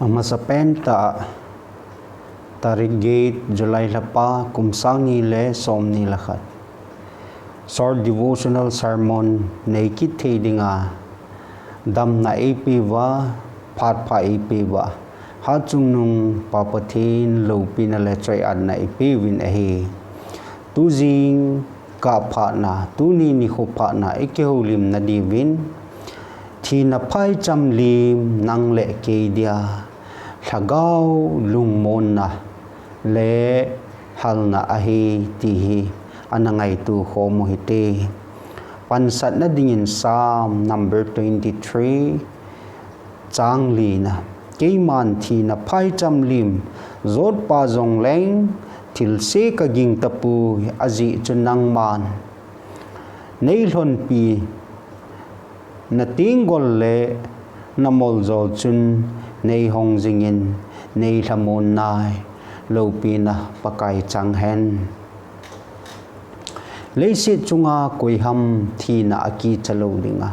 Masapen ta tarigate July lapa kumsang nile som nilakhat. Short devotional sermon naked nga dam na epiwa phat pha epiwa hachung nung papatin lo pinale trai an na epivin ahi tuzing ka pha na tuni ni kho pha na ekeholim na divin Thina Phaichamlim Nangle Keidia Lhagao Lungmona Ngailhajouse Halna ahi tihi anangay tu homo hite pansat na dingin Psalm number 23 changli na keiman Thina Phaichamlim zot pa zong leng tilse kaging tapu azi chunang man neilhon pi na tinggol le na molzol chun nei hong zingin nei lamon nai lo pina pakai taohen leisit chunga koiham Thina aki chalo dinga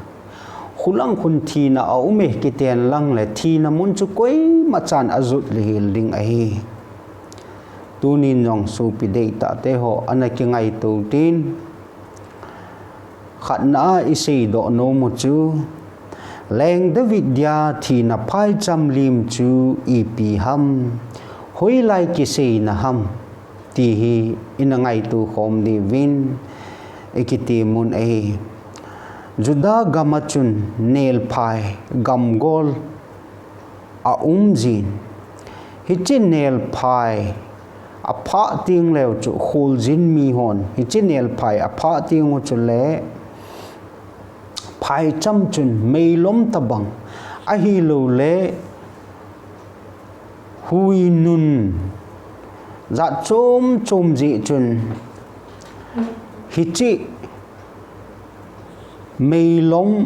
hulang kun Thina a ume kiten lang le Thina mun chu koi machan azut lihil ding ahi tunin nong supi data te ho anaki ngai tu tin khatna isei do no mu chu leng David dia Thina Phaichamlim chu ipi ham hoi lai ki sei na ham ti hi inangai tu khom di vin ekiti mun e juda gamachun nail phai gamgol a umjin hichin nail phai a pha ting leo chu khul jin mi hon hichin nail phai a pha ting chu le Phaicham chun meilom tabang ahi lo le hui nun dạ chôm chôm dị chun hichi meilom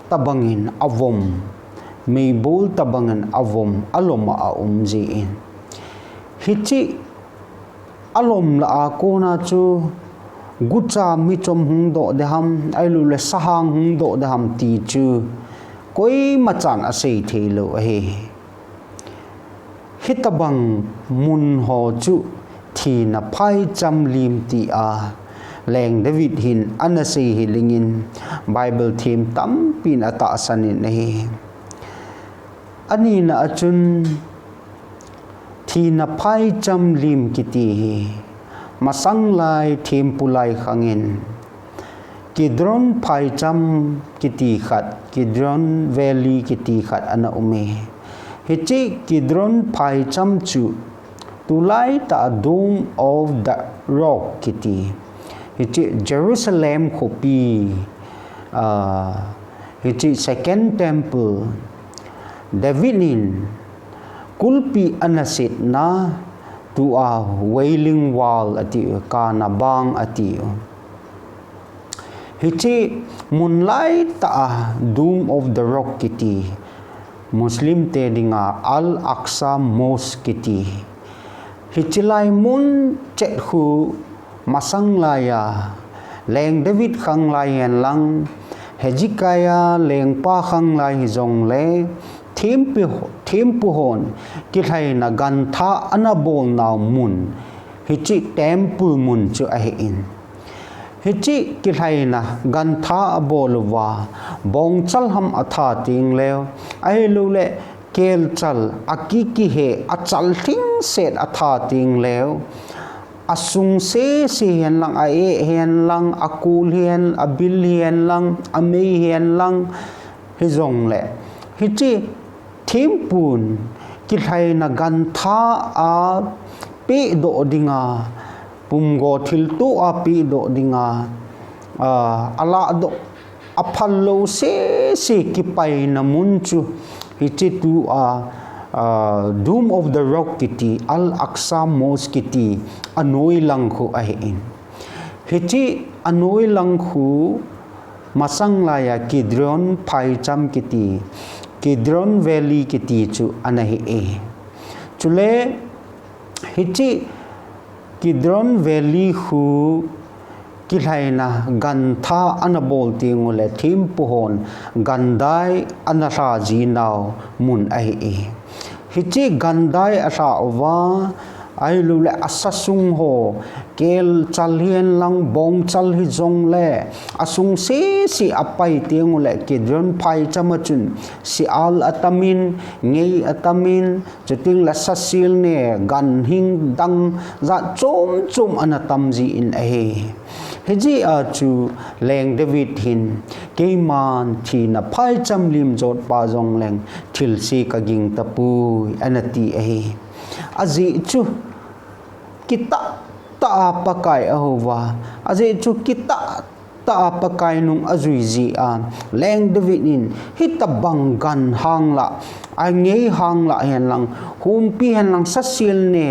tabangin avom meibol tabangin avom alom a umjiin hichi alom la akona chu gucha mi chom hung do de ham ailu le sahang hung do de ham ti chu koi machan asei thelo he hitabang mun ho chu Thina Phaichamlim ti a leng David hin anasei hilingin Bible theme tam pin ata sanin he ani na achun Thina Phaichamlim kiti masanglai thempulai khangin Kidron Phaicham kiti khat Kidron Valley kiti khat ana ume hichi Kidron Phaicham chu tulai ta dome of the rock kiti hichi Jerusalem khopi hichi second temple Davinin kulpi anasit na tu a wailing wall ati kana bang ati hichi munlai ta dome of the rock kiti Muslim te dinga Al Aqsa Mosque kiti hichilai mun chet khu masanglaya leng David khanglai hen lang Hezekiah leng pa khanglai zong le thempu hon kilhai na gantha anabol naw mun hichi temple mun chu a in hichi kilhai na gantha abolwa bong chal ham atha ting leo ai lu le kel chal akiki he achal thing set atha ting leo asung se hen lang a e hen lang akul hen abil hen lang amei hen lang hi zong le hichi thimpun kilhai na gantha a pe do dinga pumgo thiltu a pi do dinga ala do aphallo se kipai na munchu hichi tu Dome of the Rock kiti Al Aqsa Mosque kiti anoi lang khu ahin hichi anoi lang khu masanglaya Kidron Phaicham kiti Kidron Valley kiti chu anahi e chule hichi Kidron Valley khu kilhaina gantha anabol tingule thim puhon gandai anara ji naw mun ai e hichi gandai asa ova ai lu le asasung ho kel chalhian lang bong chal hi jong le asung se si apai tiang le kedron phai chamachun si al atamin ngei atamin chuting la sasil ne gan hing dang za chom chom anatam ji in a heji a chu leng David hin keiman thina Phaichamlim jot pa jong leng thil si kaging tapu anati a azi chu kita ta pakai ahova aje chu kita ta pakai nung azui ji an leng David in hitabang gan hang la ai ngei hang la hen lang humpi hen lang sasil ne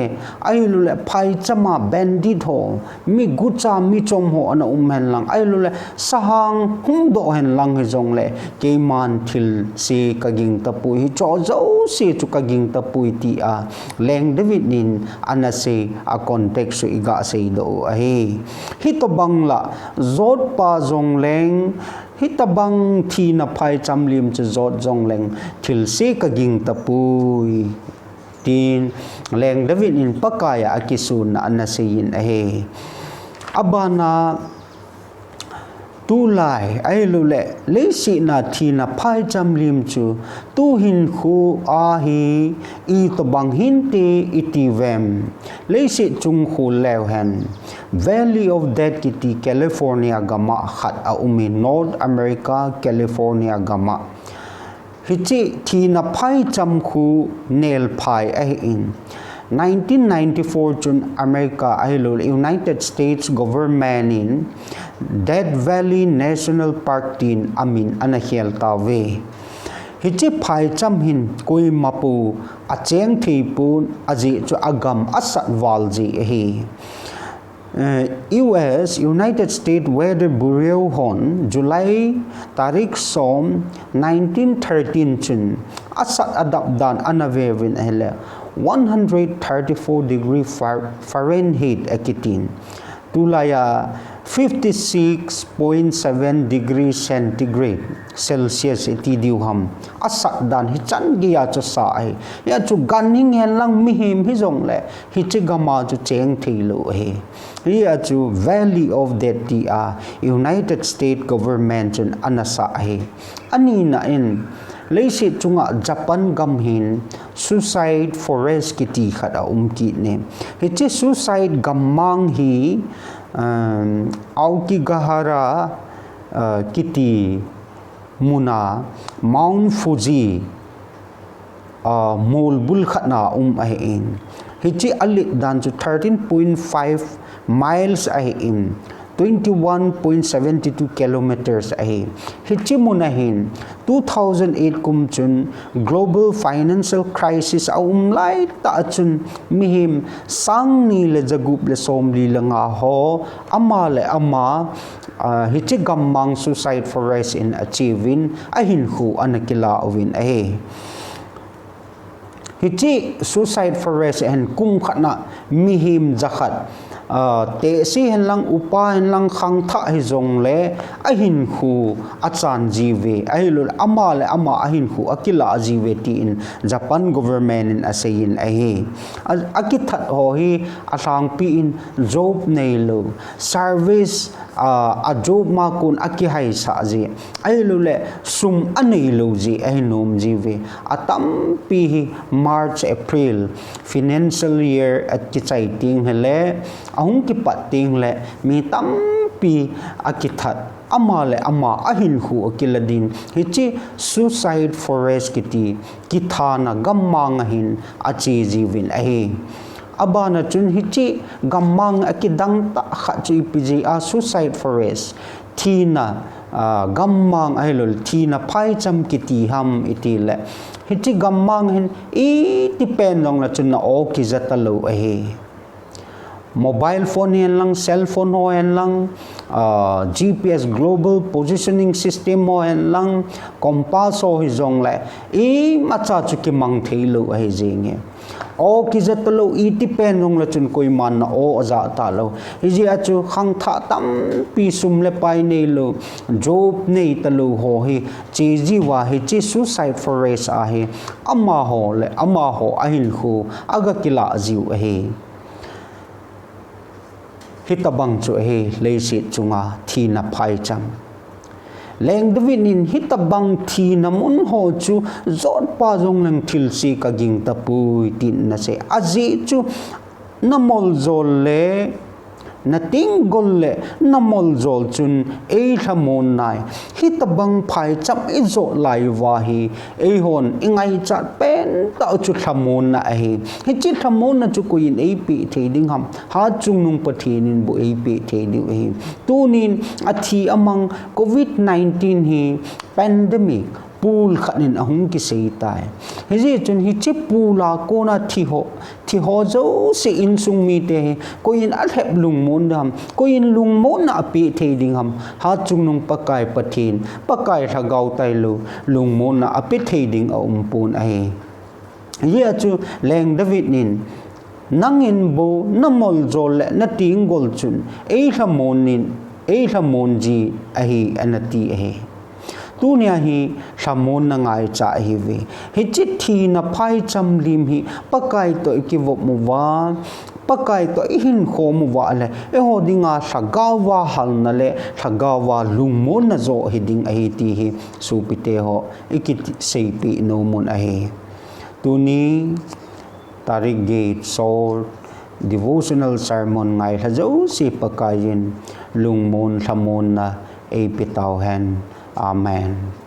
ai lu le Phaichama bandit ho mi gucha mi chom ho ana hen lang ai lu le sahang hum do hen lang he jong le keiman thil si kaging tapui hi cho zo si chu kaging tapui ti a leng David nin ana se a context su iga se do a he hitobang la zot pa jong leng hitabang Thina Phaichamlim chu zot jong leng thil se kaging tapui tin leng David in pakaya akisun na anasin ahe abana tulai ai lule lesi na Thina Phaichamlim chu tu hin khu a hi I to bang hinti itivem lesi chung khu lewhen Valley of Death kiti California gama khat a umi North America California gama hichi Thina Phaicham khu nel phai a in 1994 chun America ahilul United States government in Death Valley National Park tin amin anahiel tawe hichi Phaicam hin koi mapu acheng thipun aji chu agam asat walji hi US United States Weather Bureau hon July tarik som 1913 chun asat adapdan anavevin hele 134 degree Fahrenheit akitin tulaya 56.7 degree centigrade Celsius itidiuham asat dan hichan giya chu sa ai ya chu ganing hen lang mihim hi jong le hi chigama chu cheng thilo he ya chu Valley of Death United States government chun anasa he ani na in leisi chunga Japan gamhin suicide forest kiti khada umki ne hichi suicide gammang hi auki gahara kiti muna Mount Fuji molbul khatna ahin hichi alit dan chu 13.5 miles ahin 21.72 kilometers ahi hichi munahin 2008 kumchun global financial crisis lai ta chun mihim sangni le jagup le somli langa ho ama le ama hichi gammang suicide forest in achieving ahin khu anakila ovin ahi hichi suicide forest and kum khana mihim zakhat te si hen lang upa hen lang khang tha hi jong le ahin khu achan jive ahilul ama le ama ahin khu akila jive ti in Japan government in asayin ahi akithat ho hi asang pi in job nei lo service a job ma kun akihai sa ji ahilul le sum anei lo ji ahinom jive atam pi March April financial year at kichai ting hele ahung ki pating le mi tampi akithat ama le ama ahin khu akiladin hichi suicide forest kiti kithana gammang ahin achi jivin ahi abana chun hichi gammang akidang ta khachi piji a suicide forest Thina gammang ahilul Thina Phaicam kiti ham itile hichi gammang hin I depend long na chun na o ki zatalo ahi mobile phone hen lang cell phone ho hen lang GPS global positioning system ho hen lang compass ho hi jong le I macha chu ki mang theilo ai jing o ki za to lo iti pen rong la chun koi man na o za ta lo hi ji a chu khang tha tam pi sum le pai nei lo job nei ta lo ho hi chi ji wa hi chi suicide forest a hi ama ho a hin khu aga kila jiu a hi hitabang chu he leisit chunga thina phaicham leng dvinin hitabang thina mun ho chu zot pa jong lang thil si ka ging ta pui tin na se aji chu namol zol le na ting gol le namol zol chun e thamon nai hitabang phaicham e zo lai wa hi e hon ingai chat pen ta chu thamon na hi hi chi thamon na chu kuin e pi theding ham ha chung nung pathinin bu e pi theding hi tunin athi amang covid 19 hi pandemic pul khanin ahung ki sei tai he ji chun hi chi pula ko na thi ho zo se in sung mi te ko in a thep lung mon dam ko in lung mon na pi the ding ham ha chung nung pakai pathin pakai Lhagao tai lu lung mon na pi the ding a pun ai ye chu leng David nin nangin bo namol zol le na ting gol chun e thamon ji a hi anati a hi tunia hi samon na ngai cha hi ve hi chit thi na Phaichamlim hi pakai to ki vop mu wa pakai to hin kho mu wa le e ho dinga Lhagao Halna le Lhagao Lungmona zo hi ding a hi ti hi supite ho ikit sei pi no mun a hi tuni tarik gate sol devotional sermon Ngailhajouse Pakai Lungmon thamon na e pi taohen. Amen.